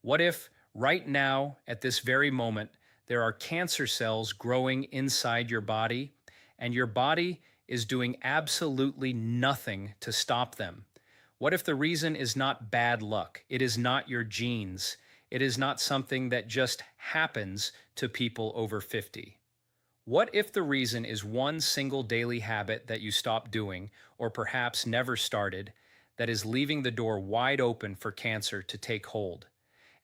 What if right now, at this very moment, there are cancer cells growing inside your body and your body is doing absolutely nothing to stop them? What if the reason is not bad luck? It is not your genes. It is not something that just happens to people over 50. What if the reason is one single daily habit that you stopped doing, or perhaps never started, that is leaving the door wide open for cancer to take hold?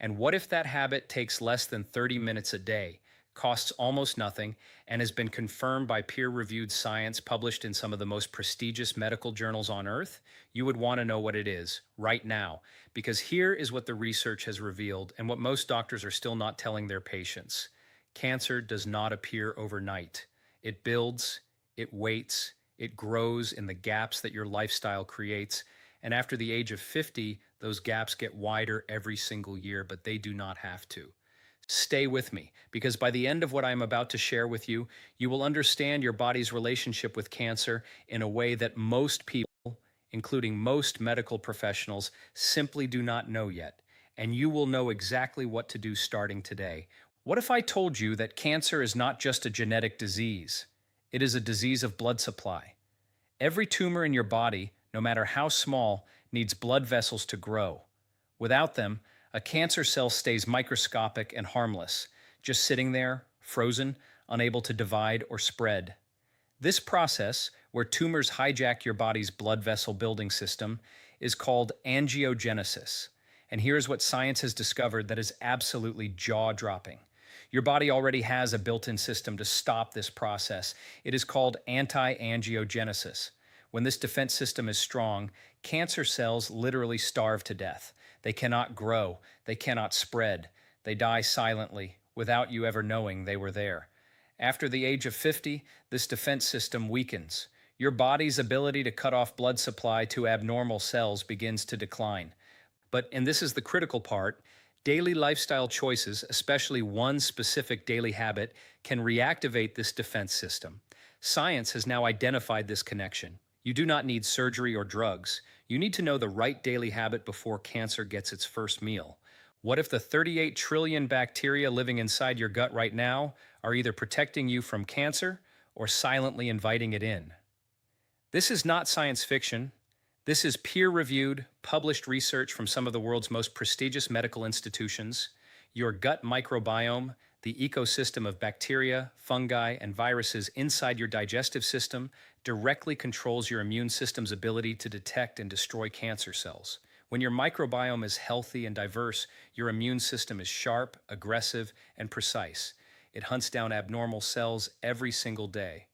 And what if that habit takes less than 30 minutes a day, costs almost nothing, and has been confirmed by peer-reviewed science published in some of the most prestigious medical journals on earth? You would want to know what it is right now, because here is what the research has revealed and what most doctors are still not telling their patients. Cancer does not appear overnight. It builds, it waits, it grows in the gaps that your lifestyle creates. And after the age of 50, those gaps get wider every single year, but they do not have to. Stay with me, because by the end of what I'm about to share with you, you will understand your body's relationship with cancer in a way that most people, including most medical professionals, simply do not know yet. And you will know exactly what to do starting today. What if I told you that cancer is not just a genetic disease? It is a disease of blood supply. Every tumor in your body, no matter how small, needs blood vessels to grow. Without them, a cancer cell stays microscopic and harmless, just sitting there, frozen, unable to divide or spread. This process, where tumors hijack your body's blood vessel building system, is called angiogenesis. And here's what science has discovered that is absolutely jaw-dropping. Your body already has a built-in system to stop this process. It is called anti-angiogenesis. When this defense system is strong, cancer cells literally starve to death. They cannot grow, they cannot spread, they die silently without you ever knowing they were there. After the age of 50, this defense system weakens. Your body's ability to cut off blood supply to abnormal cells begins to decline. But, and this is the critical part, daily lifestyle choices, especially one specific daily habit, can reactivate this defense system. Science has now identified this connection. You do not need surgery or drugs. You need to know the right daily habit before cancer gets its first meal. What if the 38 trillion bacteria living inside your gut right now are either protecting you from cancer or silently inviting it in? This is not science fiction. This is peer-reviewed, published research from some of the world's most prestigious medical institutions. Your gut microbiome, the ecosystem of bacteria, fungi, and viruses inside your digestive system, directly controls your immune system's ability to detect and destroy cancer cells. When your microbiome is healthy and diverse, your immune system is sharp, aggressive, and precise. It hunts down abnormal cells every single day.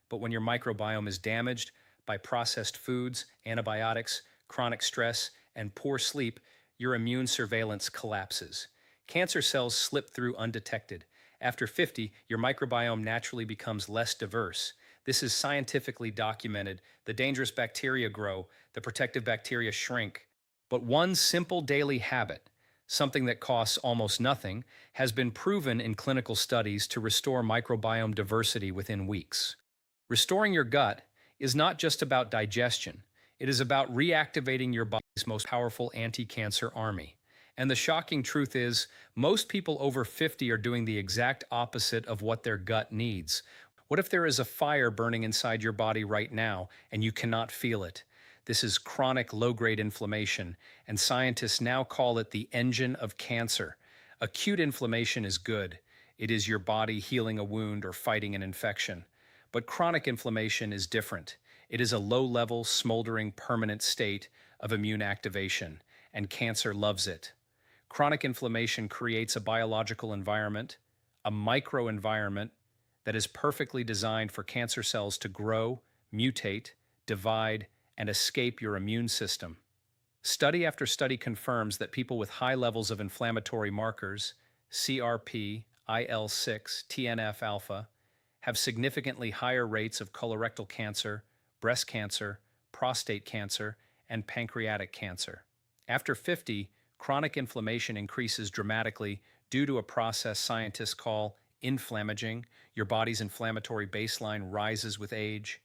But when your microbiome is damaged by processed foods, antibiotics, chronic stress, and poor sleep, your immune surveillance collapses. Cancer cells slip through undetected. After 50, your microbiome naturally becomes less diverse. This is scientifically documented. The dangerous bacteria grow, the protective bacteria shrink. But one simple daily habit, something that costs almost nothing, has been proven in clinical studies to restore microbiome diversity within weeks. Restoring your gut is not just about digestion. It is about reactivating your body's most powerful anti-cancer army. And the shocking truth is, most people over 50 are doing the exact opposite of what their gut needs. What if there is a fire burning inside your body right now and you cannot feel it? This is chronic low-grade inflammation, and scientists now call it the engine of cancer. Acute inflammation is good. It is your body healing a wound or fighting an infection. But chronic inflammation is different. It is a low-level, smoldering, permanent state of immune activation, and cancer loves it. Chronic inflammation creates a biological environment, a microenvironment, that is perfectly designed for cancer cells to grow, mutate, divide, and escape your immune system. Study after study confirms that people with high levels of inflammatory markers, CRP, IL-6, TNF-alpha, have significantly higher rates of colorectal cancer, breast cancer, prostate cancer, and pancreatic cancer. After 50, chronic inflammation increases dramatically due to a process scientists call inflammaging. Your body's inflammatory baseline rises with age.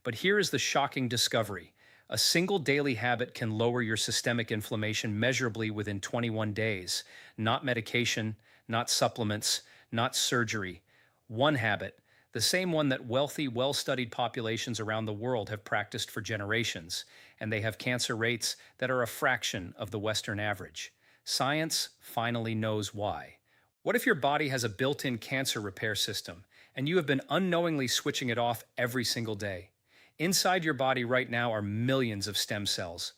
But here is the shocking discovery. A single daily habit can lower your systemic inflammation measurably within 21 days. Not medication, not supplements, not surgery. One habit, the same one that wealthy, well studied populations around the world have practiced for generations, and they have cancer rates that are a fraction of the Western average. Science finally knows why. What if your body has a built in cancer repair system, and you have been unknowingly switching it off every single day? Inside your body right now are millions of stem cells.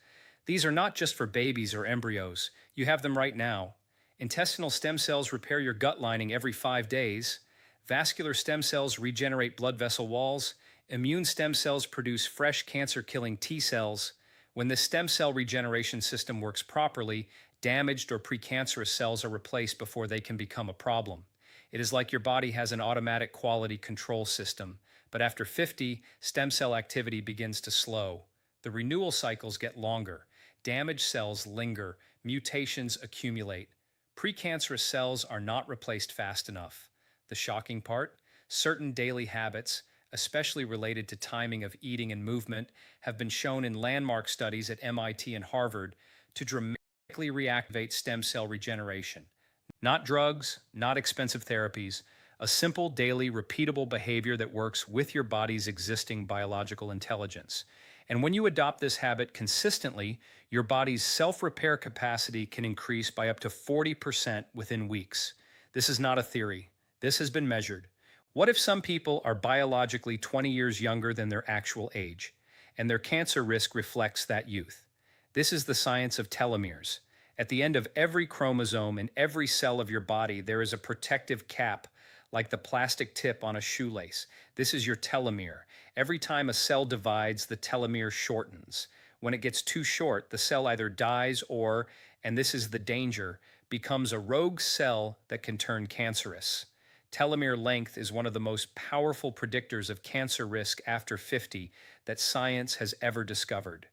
These are not just for babies or embryos. You have them right now. Intestinal stem cells repair your gut lining every 5 days. Vascular stem cells regenerate blood vessel walls. Immune stem cells produce fresh cancer-killing T cells. When this stem cell regeneration system works properly, damaged or precancerous cells are replaced before they can become a problem. It is like your body has an automatic quality control system. But after 50, stem cell activity begins to slow. The renewal cycles get longer. Damaged cells linger. Mutations accumulate. Precancerous cells are not replaced fast enough. The shocking part? Certain daily habits, especially related to timing of eating and movement, have been shown in landmark studies at MIT and Harvard to dramatically reactivate stem cell regeneration. Not drugs, not expensive therapies, a simple, daily, repeatable behavior that works with your body's existing biological intelligence. And when you adopt this habit consistently, your body's self-repair capacity can increase by up to 40% within weeks. This is not a theory. This has been measured. What if some people are biologically 20 years younger than their actual age, and their cancer risk reflects that youth? This is the science of telomeres. At the end of every chromosome in every cell of your body, there is a protective cap like the plastic tip on a shoelace. This is your telomere. Every time a cell divides, the telomere shortens. When it gets too short, the cell either dies or, and this is the danger, becomes a rogue cell that can turn cancerous. Telomere length is one of the most powerful predictors of cancer risk after 50 that science has ever discovered.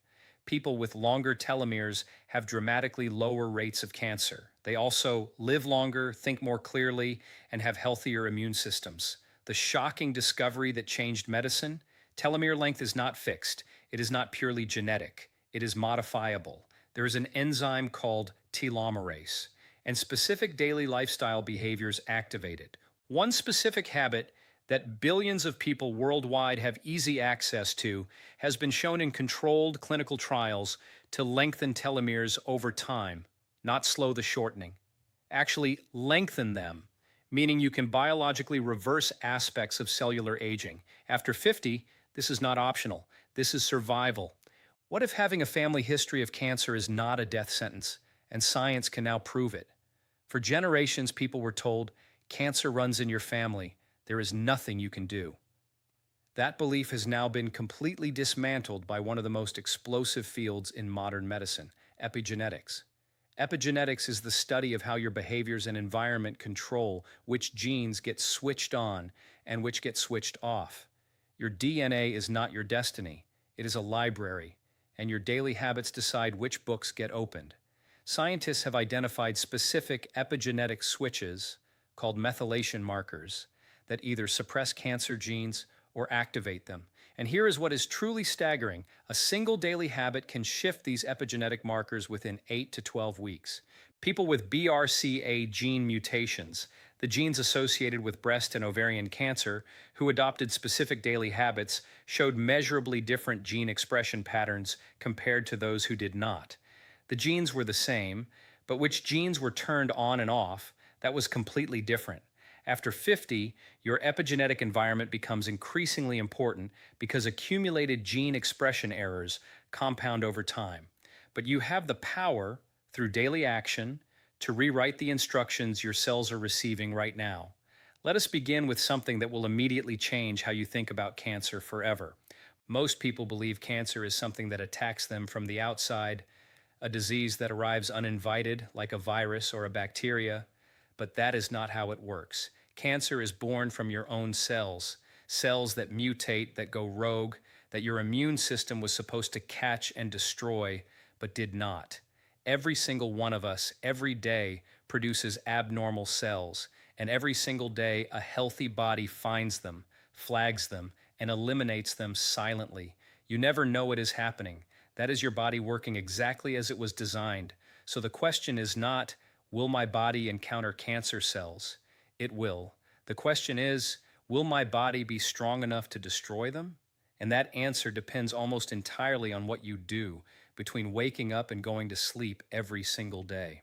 People with longer telomeres have dramatically lower rates of cancer. They also live longer, think more clearly, and have healthier immune systems. The shocking discovery that changed medicine? Telomere length is not fixed. It is not purely genetic. It is modifiable. There is an enzyme called telomerase, and specific daily lifestyle behaviors activate it. One specific habit that billions of people worldwide have easy access to has been shown in controlled clinical trials to lengthen telomeres over time, not slow the shortening. Actually lengthen them, meaning you can biologically reverse aspects of cellular aging. After 50, this is not optional. This is survival. What if having a family history of cancer is not a death sentence, and science can now prove it? For generations, people were told, cancer runs in your family. There is nothing you can do. That belief has now been completely dismantled by one of the most explosive fields in modern medicine, epigenetics. Epigenetics is the study of how your behaviors and environment control which genes get switched on and which get switched off. Your DNA is not your destiny. It is a library, and your daily habits decide which books get opened. Scientists have identified specific epigenetic switches, called methylation markers, that either suppress cancer genes or activate them. And here is what is truly staggering. A single daily habit can shift these epigenetic markers within 8 to 12 weeks. People with BRCA gene mutations, the genes associated with breast and ovarian cancer, who adopted specific daily habits, showed measurably different gene expression patterns compared to those who did not. The genes were the same, but which genes were turned on and off, that was completely different. After 50, your epigenetic environment becomes increasingly important because accumulated gene expression errors compound over time. But you have the power, through daily action, to rewrite the instructions your cells are receiving right now. Let us begin with something that will immediately change how you think about cancer forever. Most people believe cancer is something that attacks them from the outside, a disease that arrives uninvited, like a virus or a bacteria. But that is not how it works. Cancer is born from your own cells, cells that mutate, that go rogue, that your immune system was supposed to catch and destroy, but did not. Every single one of us, every day, produces abnormal cells, and every single day, a healthy body finds them, flags them, and eliminates them silently. You never know it is happening. That is your body working exactly as it was designed. So the question is not, will my body encounter cancer cells? It will. The question is, will my body be strong enough to destroy them? And that answer depends almost entirely on what you do between waking up and going to sleep every single day.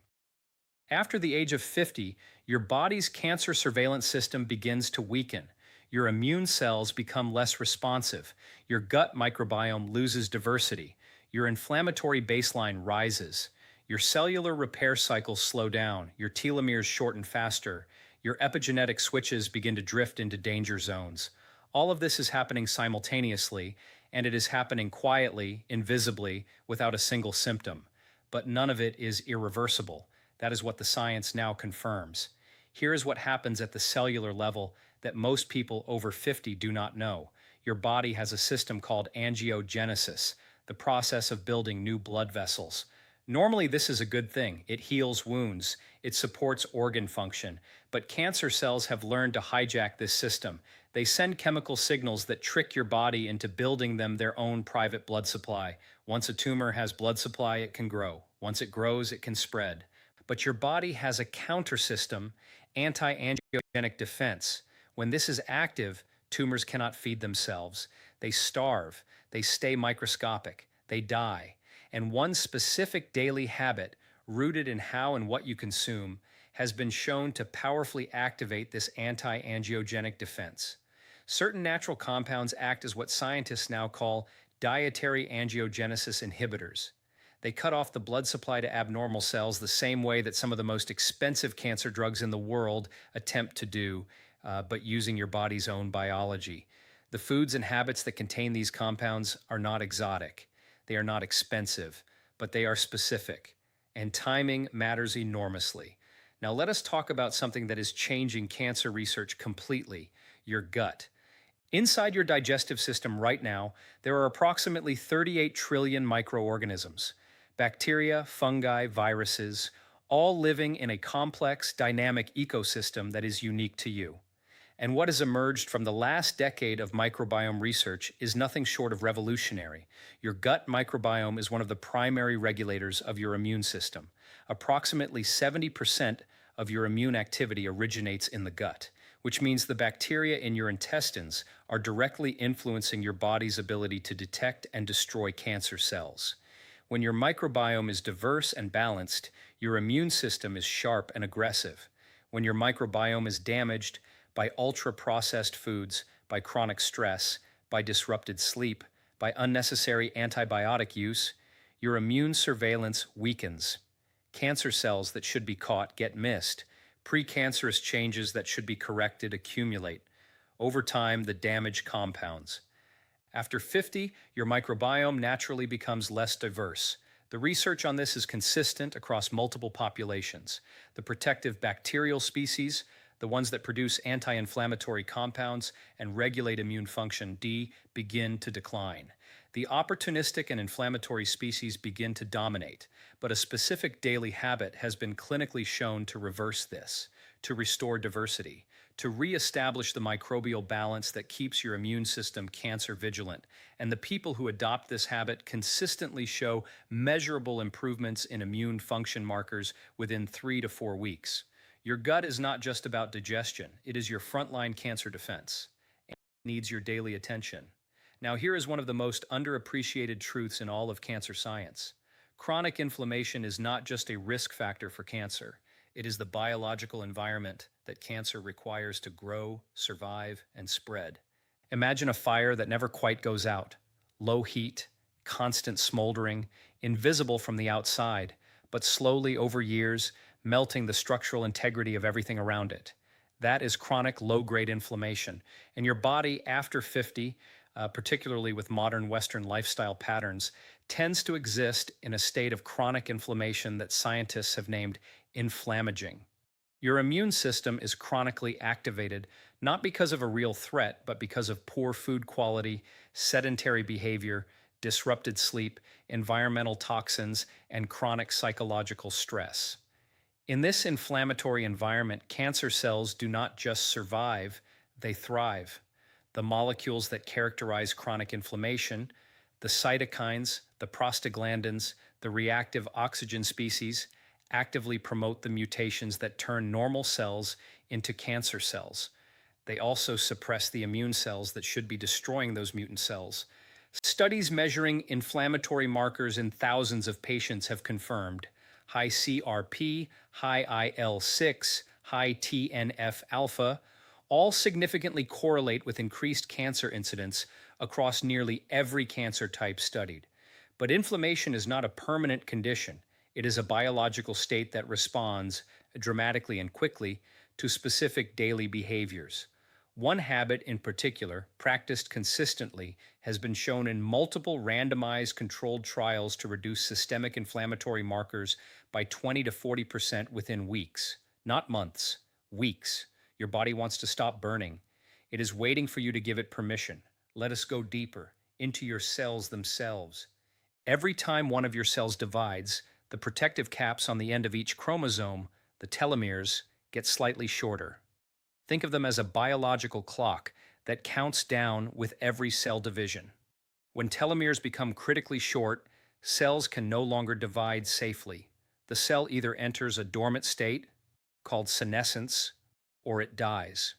After the age of 50, your body's cancer surveillance system begins to weaken. Your immune cells become less responsive. Your gut microbiome loses diversity. Your inflammatory baseline rises. Your cellular repair cycles slow down. Your telomeres shorten faster. Your epigenetic switches begin to drift into danger zones. All of this is happening simultaneously, and it is happening quietly, invisibly, without a single symptom. But none of it is irreversible. That is what the science now confirms. Here is what happens at the cellular level that most people over 50 do not know. Your body has a system called angiogenesis, the process of building new blood vessels. Normally, this is a good thing. It heals wounds, it supports organ function, but cancer cells have learned to hijack this system. They send chemical signals that trick your body into building them their own private blood supply. Once a tumor has blood supply, it can grow. Once it grows, it can spread. But your body has a counter system, anti-angiogenic defense. When this is active, tumors cannot feed themselves. They starve, they stay microscopic, they die. And one specific daily habit, rooted in how and what you consume, has been shown to powerfully activate this anti-angiogenic defense. Certain natural compounds act as what scientists now call dietary angiogenesis inhibitors. They cut off the blood supply to abnormal cells the same way that some of the most expensive cancer drugs in the world attempt to do, but using your body's own biology. The foods and habits that contain these compounds are not exotic. They are not expensive, but they are specific. And timing matters enormously. Now let us talk about something that is changing cancer research completely, your gut. Inside your digestive system right now, there are approximately 38 trillion microorganisms. Bacteria, fungi, viruses, all living in a complex, dynamic ecosystem that is unique to you. And what has emerged from the last decade of microbiome research is nothing short of revolutionary. Your gut microbiome is one of the primary regulators of your immune system. Approximately 70% of your immune activity originates in the gut, which means the bacteria in your intestines are directly influencing your body's ability to detect and destroy cancer cells. When your microbiome is diverse and balanced, your immune system is sharp and aggressive. When your microbiome is damaged by ultra-processed foods, by chronic stress, by disrupted sleep, by unnecessary antibiotic use, your immune surveillance weakens. Cancer cells that should be caught get missed. Precancerous changes that should be corrected accumulate. Over time, the damage compounds. After 50, your microbiome naturally becomes less diverse. The research on this is consistent across multiple populations. The protective bacterial species, the ones that produce anti-inflammatory compounds and regulate immune function, begin to decline. The opportunistic and inflammatory species begin to dominate, but a specific daily habit has been clinically shown to reverse this, to restore diversity, to reestablish the microbial balance that keeps your immune system cancer vigilant. And the people who adopt this habit consistently show measurable improvements in immune function markers within 3 to 4 weeks. Your gut is not just about digestion, it is your frontline cancer defense, and it needs your daily attention. Now, here is one of the most underappreciated truths in all of cancer science. Chronic inflammation is not just a risk factor for cancer. It is the biological environment that cancer requires to grow, survive, and spread. Imagine a fire that never quite goes out. Low heat, constant smoldering, invisible from the outside, but slowly over years, melting the structural integrity of everything around it. That is chronic low-grade inflammation. And your body after 50, particularly with modern Western lifestyle patterns, tends to exist in a state of chronic inflammation that scientists have named inflammaging. Your immune system is chronically activated, not because of a real threat, but because of poor food quality, sedentary behavior, disrupted sleep, environmental toxins, and chronic psychological stress. In this inflammatory environment, cancer cells do not just survive, they thrive. The molecules that characterize chronic inflammation, The cytokines, the prostaglandins, the reactive oxygen species actively promote the mutations that turn normal cells into cancer cells. They also suppress the immune cells that should be destroying those mutant cells. Studies measuring inflammatory markers in thousands of patients have confirmed high CRP, high IL-6, high TNF alpha, all significantly correlate with increased cancer incidence across nearly every cancer type studied. But inflammation is not a permanent condition. It is a biological state that responds dramatically and quickly to specific daily behaviors. One habit in particular, practiced consistently, has been shown in multiple randomized controlled trials to reduce systemic inflammatory markers by 20 to 40% within weeks, not months, weeks. Your body wants to stop burning. It is waiting for you to give it permission. Let us go deeper into your cells themselves. Every time one of your cells divides, the protective caps on the end of each chromosome, the telomeres, get slightly shorter. Think of them as a biological clock that counts down with every cell division. When telomeres become critically short, cells can no longer divide safely. The cell either enters a dormant state, called senescence, or it dies.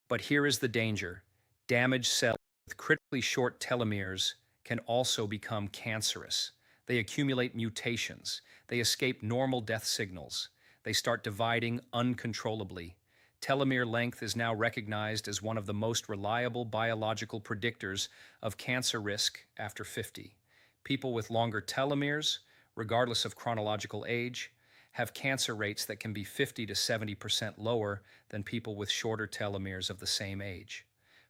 But here is the danger. Damaged cells with critically short telomeres can also become cancerous. They accumulate mutations. They escape normal death signals. They start dividing uncontrollably. Telomere length is now recognized as one of the most reliable biological predictors of cancer risk after 50. People with longer telomeres, regardless of chronological age, have cancer rates that can be 50 to 70% lower than people with shorter telomeres of the same age.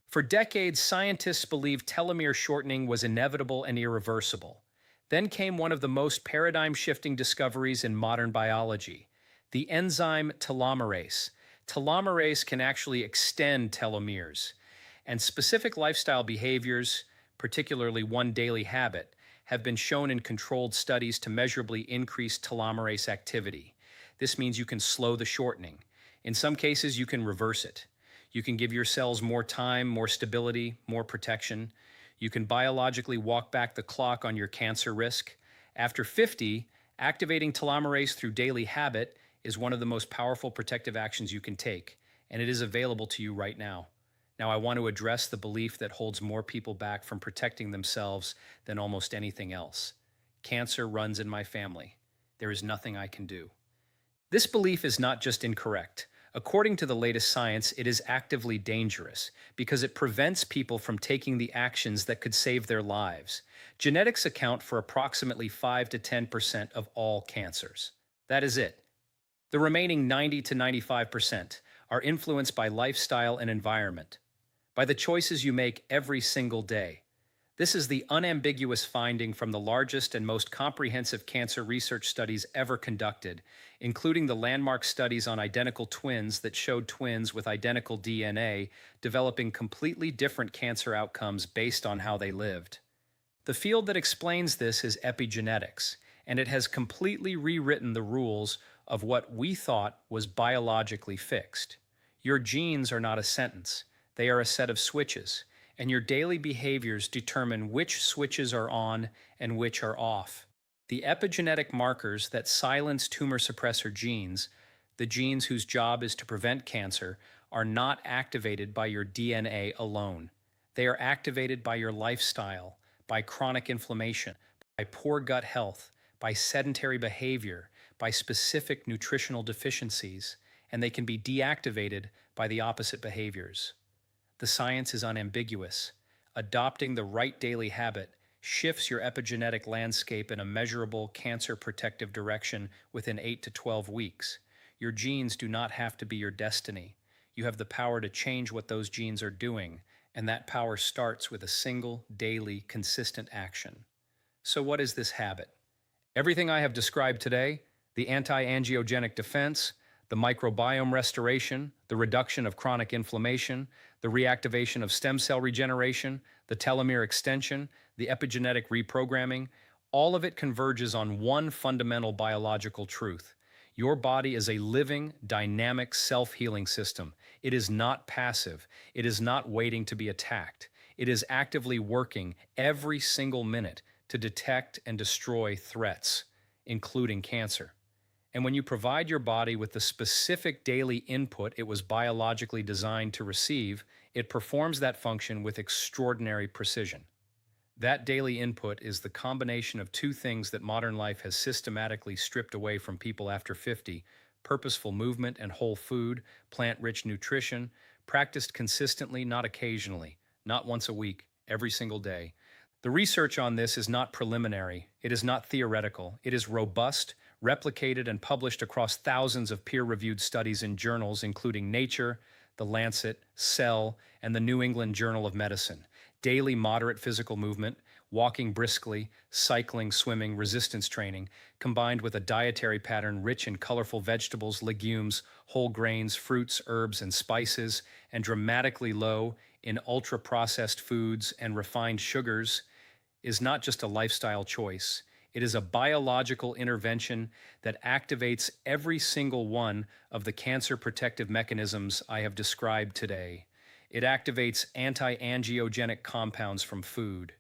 For decades, scientists believed telomere shortening was inevitable and irreversible. Then came one of the most paradigm-shifting discoveries in modern biology, the enzyme telomerase. Telomerase can actually extend telomeres, and specific lifestyle behaviors, particularly one daily habit, have been shown in controlled studies to measurably increase telomerase activity. This means you can slow the shortening. In some cases, you can reverse it. You can give your cells more time, more stability, more protection. You can biologically walk back the clock on your cancer risk. After 50, activating telomerase through daily habit is one of the most powerful protective actions you can take, and it is available to you right now. Now, I want to address the belief that holds more people back from protecting themselves than almost anything else. Cancer runs in my family. There is nothing I can do. This belief is not just incorrect. According to the latest science, it is actively dangerous because it prevents people from taking the actions that could save their lives. Genetics account for approximately 5 to 10% of all cancers. That is it. The remaining 90 to 95% are influenced by lifestyle and environment, by the choices you make every single day. This is the unambiguous finding from the largest and most comprehensive cancer research studies ever conducted, including the landmark studies on identical twins that showed twins with identical DNA developing completely different cancer outcomes based on how they lived. The field that explains this is epigenetics, and it has completely rewritten the rules of what we thought was biologically fixed. Your genes are not a sentence. They are a set of switches, and your daily behaviors determine which switches are on and which are off. The epigenetic markers that silence tumor suppressor genes, the genes whose job is to prevent cancer, are not activated by your DNA alone. They are activated by your lifestyle, by chronic inflammation, by poor gut health, by sedentary behavior, by specific nutritional deficiencies, and they can be deactivated by the opposite behaviors. The science is unambiguous. Adopting the right daily habit shifts your epigenetic landscape in a measurable cancer protective direction within 8 to 12 weeks. Your genes do not have to be your destiny. You have the power to change what those genes are doing, and that power starts with a single, daily, consistent action. So what is this habit? Everything I have described today, the anti-angiogenic defense, the microbiome restoration, the reduction of chronic inflammation, the reactivation of stem cell regeneration, the telomere extension, the epigenetic reprogramming, all of it converges on one fundamental biological truth. Your body is a living, dynamic, self-healing system. It is not passive. It is not waiting to be attacked. It is actively working every single minute to detect and destroy threats, including cancer. And when you provide your body with the specific daily input it was biologically designed to receive, it performs that function with extraordinary precision. That daily input is the combination of two things that modern life has systematically stripped away from people after 50: purposeful movement and whole food, plant rich nutrition, practiced consistently, not occasionally, not once a week, every single day. The research on this is not preliminary, it is not theoretical, it is robust, replicated, and published across thousands of peer reviewed studies in journals including Nature, The Lancet, Cell, and the New England Journal of Medicine. Daily moderate physical movement, walking briskly, cycling, swimming, resistance training, combined with a dietary pattern rich in colorful vegetables, legumes, whole grains, fruits, herbs, and spices, and dramatically low in ultra-processed foods and refined sugars, is not just a lifestyle choice. It is a biological intervention that activates every single one of the cancer protective mechanisms I have described today. It activates anti-angiogenic compounds from food.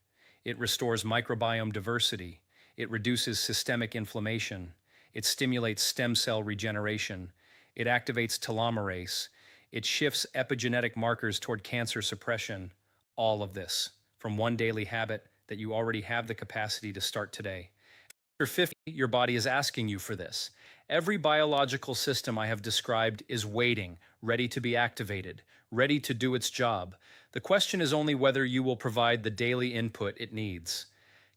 It restores microbiome diversity. It reduces systemic inflammation. It stimulates stem cell regeneration. It activates telomerase. It shifts epigenetic markers toward cancer suppression. All of this from one daily habit that you already have the capacity to start today. After 50, your body is asking you for this. Every biological system I have described is waiting, ready to be activated, ready to do its job. The question is only whether you will provide the daily input it needs.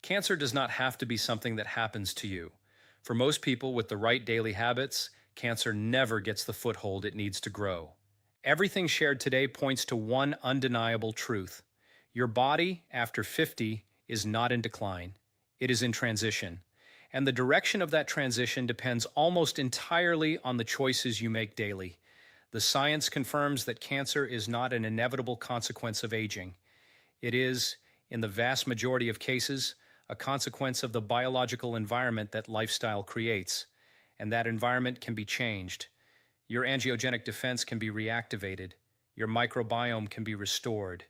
Cancer does not have to be something that happens to you. For most people with the right daily habits, cancer never gets the foothold it needs to grow. Everything shared today points to one undeniable truth. Your body, after 50, is not in decline. It is in transition. And the direction of that transition depends almost entirely on the choices you make daily. The science confirms that cancer is not an inevitable consequence of aging. It is, in the vast majority of cases, a consequence of the biological environment that lifestyle creates. And that environment can be changed. Your angiogenic defense can be reactivated. Your microbiome can be restored.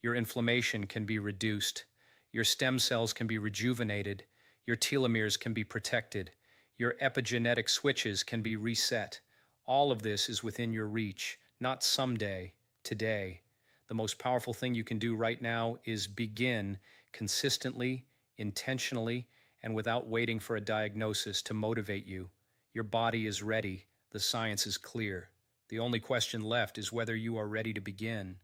Your inflammation can be reduced. Your stem cells can be rejuvenated. Your telomeres can be protected. Your epigenetic switches can be reset. All of this is within your reach, not someday, today. The most powerful thing you can do right now is begin consistently, intentionally, and without waiting for a diagnosis to motivate you. Your body is ready. The science is clear. The only question left is whether you are ready to begin.